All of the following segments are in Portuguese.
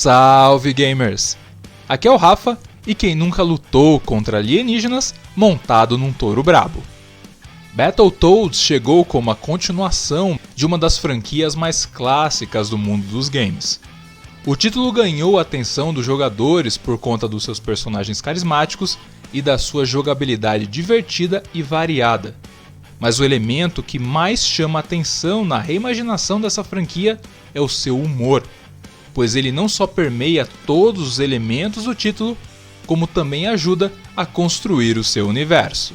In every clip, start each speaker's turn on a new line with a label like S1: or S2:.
S1: Salve gamers! Aqui é o Rafa e quem nunca lutou contra alienígenas montado num touro brabo. Battletoads chegou como a continuação de uma das franquias mais clássicas do mundo dos games. O título ganhou a atenção dos jogadores por conta dos seus personagens carismáticos e da sua jogabilidade divertida e variada. Mas o elemento que mais chama a atenção na reimaginação dessa franquia é o seu humor, pois ele não só permeia todos os elementos do título, como também ajuda a construir o seu universo.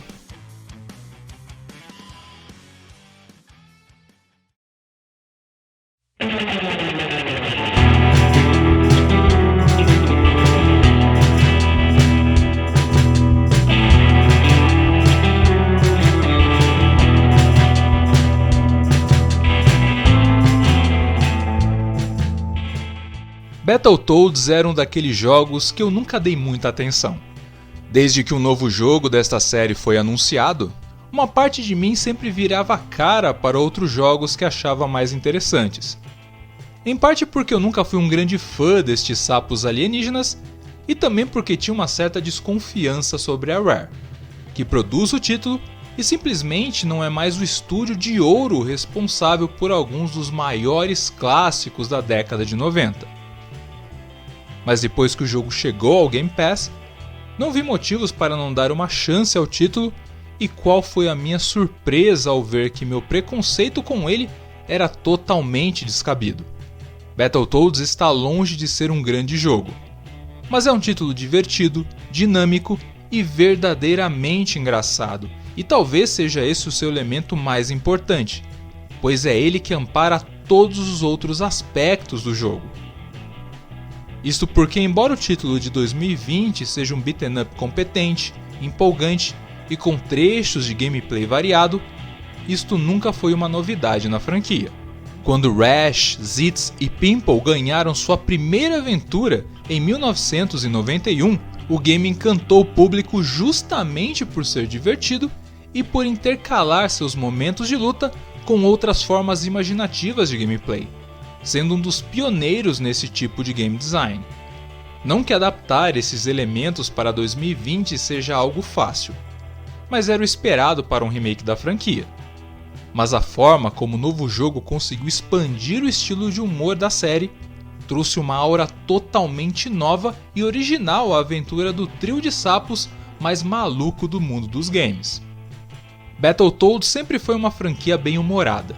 S1: Battletoads era um daqueles jogos que eu nunca dei muita atenção. Desde que um novo jogo desta série foi anunciado, uma parte de mim sempre virava a cara para outros jogos que achava mais interessantes. Em parte porque eu nunca fui um grande fã destes sapos alienígenas, e também porque tinha uma certa desconfiança sobre a Rare, que produz o título e simplesmente não é mais o estúdio de ouro responsável por alguns dos maiores clássicos da década de 90. Mas depois que o jogo chegou ao Game Pass, não vi motivos para não dar uma chance ao título, e qual foi a minha surpresa ao ver que meu preconceito com ele era totalmente descabido. Battletoads está longe de ser um grande jogo, mas é um título divertido, dinâmico e verdadeiramente engraçado, e talvez seja esse o seu elemento mais importante, pois é ele que ampara todos os outros aspectos do jogo. Isto porque, embora o título de 2020 seja um beat'em up competente, empolgante e com trechos de gameplay variado, isto nunca foi uma novidade na franquia. Quando Rash, Zitz e Pimple ganharam sua primeira aventura em 1991, o game encantou o público justamente por ser divertido e por intercalar seus momentos de luta com outras formas imaginativas de gameplay, sendo um dos pioneiros nesse tipo de game design. Não que adaptar esses elementos para 2020 seja algo fácil, mas era o esperado para um remake da franquia. Mas a forma como o novo jogo conseguiu expandir o estilo de humor da série trouxe uma aura totalmente nova e original à aventura do trio de sapos mais maluco do mundo dos games. Battletoads sempre foi uma franquia bem-humorada.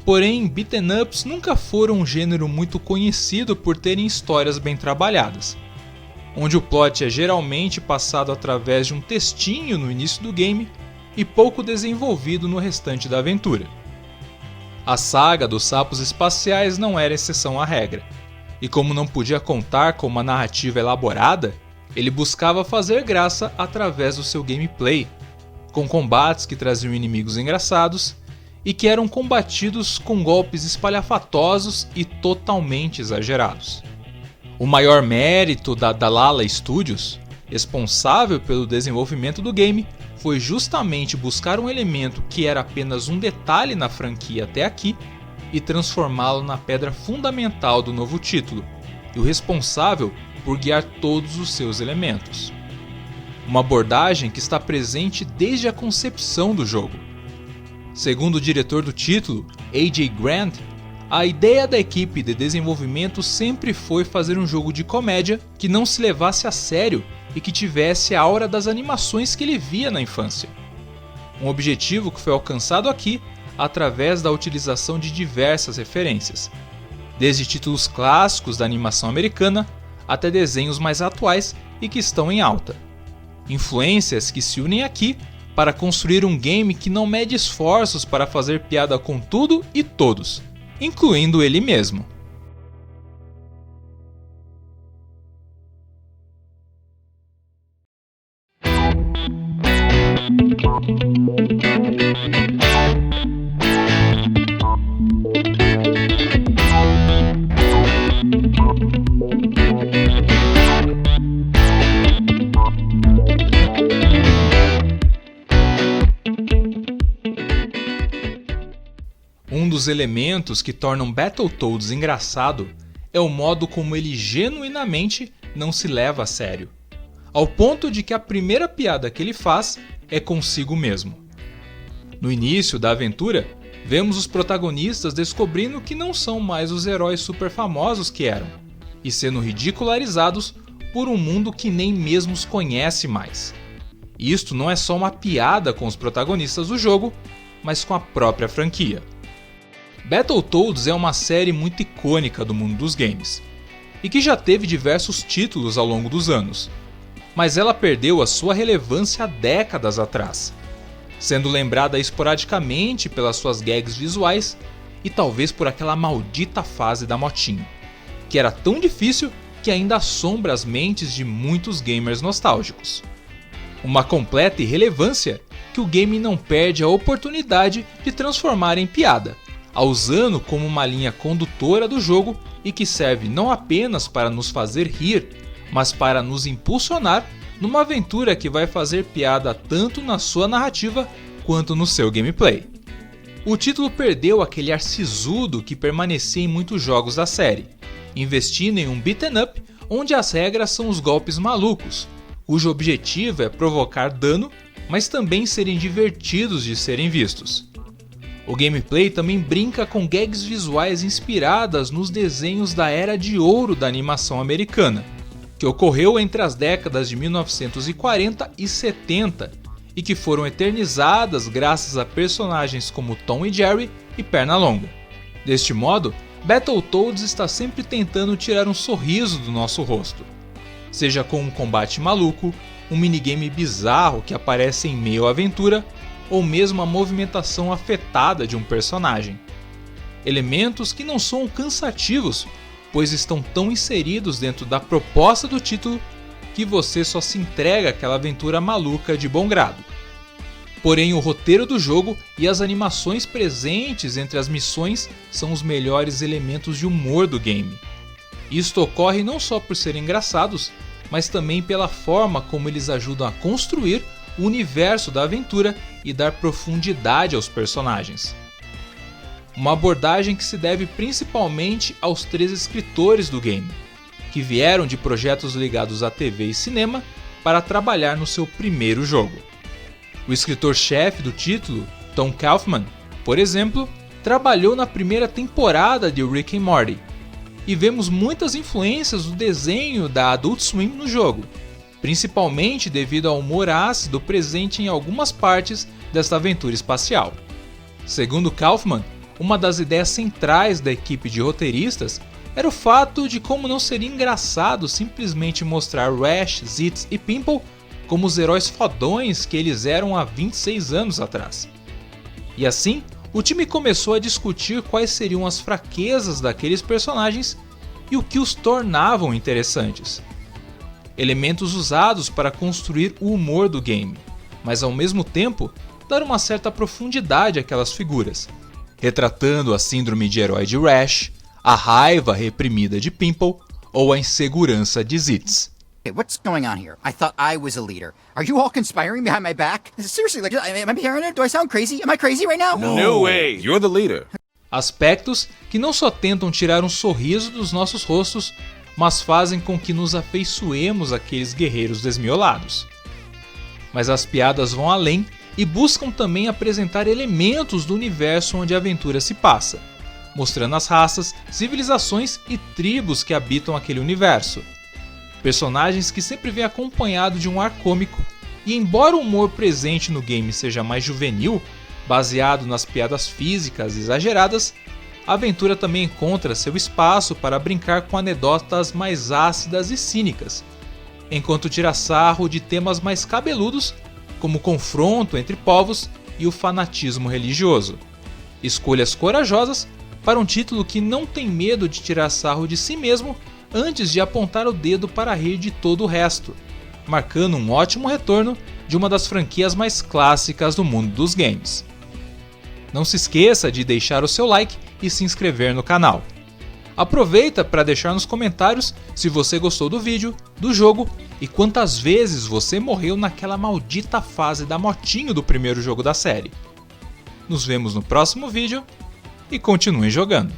S1: Porém, beat'em ups nunca foram um gênero muito conhecido por terem histórias bem trabalhadas, onde o plot é geralmente passado através de um textinho no início do game e pouco desenvolvido no restante da aventura. A saga dos sapos espaciais não era exceção à regra, e como não podia contar com uma narrativa elaborada, ele buscava fazer graça através do seu gameplay, com combates que traziam inimigos engraçados e que eram combatidos com golpes espalhafatosos e totalmente exagerados. O maior mérito da Dalala Studios, responsável pelo desenvolvimento do game, foi justamente buscar um elemento que era apenas um detalhe na franquia até aqui e transformá-lo na pedra fundamental do novo título, e o responsável por guiar todos os seus elementos. Uma abordagem que está presente desde a concepção do jogo. Segundo o diretor do título, A.J. Grant, a ideia da equipe de desenvolvimento sempre foi fazer um jogo de comédia que não se levasse a sério e que tivesse a aura das animações que ele via na infância. Um objetivo que foi alcançado aqui através da utilização de diversas referências, desde títulos clássicos da animação americana até desenhos mais atuais e que estão em alta. Influências que se unem aqui para construir um game que não mede esforços para fazer piada com tudo e todos, incluindo ele mesmo. Um dos elementos que tornam Battletoads engraçado é o modo como ele genuinamente não se leva a sério, ao ponto de que a primeira piada que ele faz é consigo mesmo. No início da aventura, vemos os protagonistas descobrindo que não são mais os heróis super famosos que eram, e sendo ridicularizados por um mundo que nem mesmo os conhece mais. E isto não é só uma piada com os protagonistas do jogo, mas com a própria franquia. Battletoads é uma série muito icônica do mundo dos games, e que já teve diversos títulos ao longo dos anos, mas ela perdeu a sua relevância há décadas atrás, sendo lembrada esporadicamente pelas suas gags visuais e talvez por aquela maldita fase da motinha, que era tão difícil que ainda assombra as mentes de muitos gamers nostálgicos. Uma completa irrelevância que o game não perde a oportunidade de transformar em piada, a usando como uma linha condutora do jogo e que serve não apenas para nos fazer rir, mas para nos impulsionar numa aventura que vai fazer piada tanto na sua narrativa quanto no seu gameplay. O título perdeu aquele ar sisudo que permanecia em muitos jogos da série, investindo em um beat'em up onde as regras são os golpes malucos, cujo objetivo é provocar dano, mas também serem divertidos de serem vistos. O gameplay também brinca com gags visuais inspiradas nos desenhos da era de ouro da animação americana, que ocorreu entre as décadas de 1940 e 70 e que foram eternizadas graças a personagens como Tom e Jerry e Pernalonga. Deste modo, Battletoads está sempre tentando tirar um sorriso do nosso rosto, seja com um combate maluco, um minigame bizarro que aparece em meio à aventura, ou mesmo a movimentação afetada de um personagem. Elementos que não são cansativos, pois estão tão inseridos dentro da proposta do título que você só se entrega àquela aventura maluca de bom grado. Porém, o roteiro do jogo e as animações presentes entre as missões são os melhores elementos de humor do game. Isto ocorre não só por serem engraçados, mas também pela forma como eles ajudam a construir o universo da aventura e dar profundidade aos personagens. Uma abordagem que se deve principalmente aos 3 escritores do game, que vieram de projetos ligados à TV e cinema para trabalhar no seu primeiro jogo. O escritor-chefe do título, Tom Kauffman, por exemplo, trabalhou na primeira temporada de Rick and Morty, e vemos muitas influências do desenho da Adult Swim no jogo, principalmente devido ao humor ácido presente em algumas partes desta aventura espacial. Segundo Kauffman, uma das ideias centrais da equipe de roteiristas era o fato de como não seria engraçado simplesmente mostrar Rash, Zitz e Pimple como os heróis fodões que eles eram há 26 anos atrás. E assim, o time começou a discutir quais seriam as fraquezas daqueles personagens e o que os tornavam interessantes. Elementos usados para construir o humor do game, mas ao mesmo tempo dar uma certa profundidade àquelas figuras, retratando a síndrome de herói de Rash, a raiva reprimida de Pimple ou a insegurança de Zitz.
S2: Hey, what's going on here? I thought I was a leader. Are you all conspiring behind my back? Seriously, like, am I paranoid? Do I sound crazy? Am I crazy right now?
S3: No way! You're the leader.
S1: Aspectos que não só tentam tirar um sorriso dos nossos rostos, mas fazem com que nos afeiçoemos àqueles guerreiros desmiolados. Mas as piadas vão além e buscam também apresentar elementos do universo onde a aventura se passa, mostrando as raças, civilizações e tribos que habitam aquele universo. Personagens que sempre vêm acompanhado de um ar cômico, e embora o humor presente no game seja mais juvenil, baseado nas piadas físicas exageradas, a aventura também encontra seu espaço para brincar com anedotas mais ácidas e cínicas, enquanto tira sarro de temas mais cabeludos, como o confronto entre povos e o fanatismo religioso. Escolhas corajosas para um título que não tem medo de tirar sarro de si mesmo antes de apontar o dedo para rir de todo o resto, marcando um ótimo retorno de uma das franquias mais clássicas do mundo dos games. Não se esqueça de deixar o seu like e se inscrever no canal. Aproveita para deixar nos comentários se você gostou do vídeo, do jogo e quantas vezes você morreu naquela maldita fase da motinho do primeiro jogo da série. Nos vemos no próximo vídeo e continuem jogando.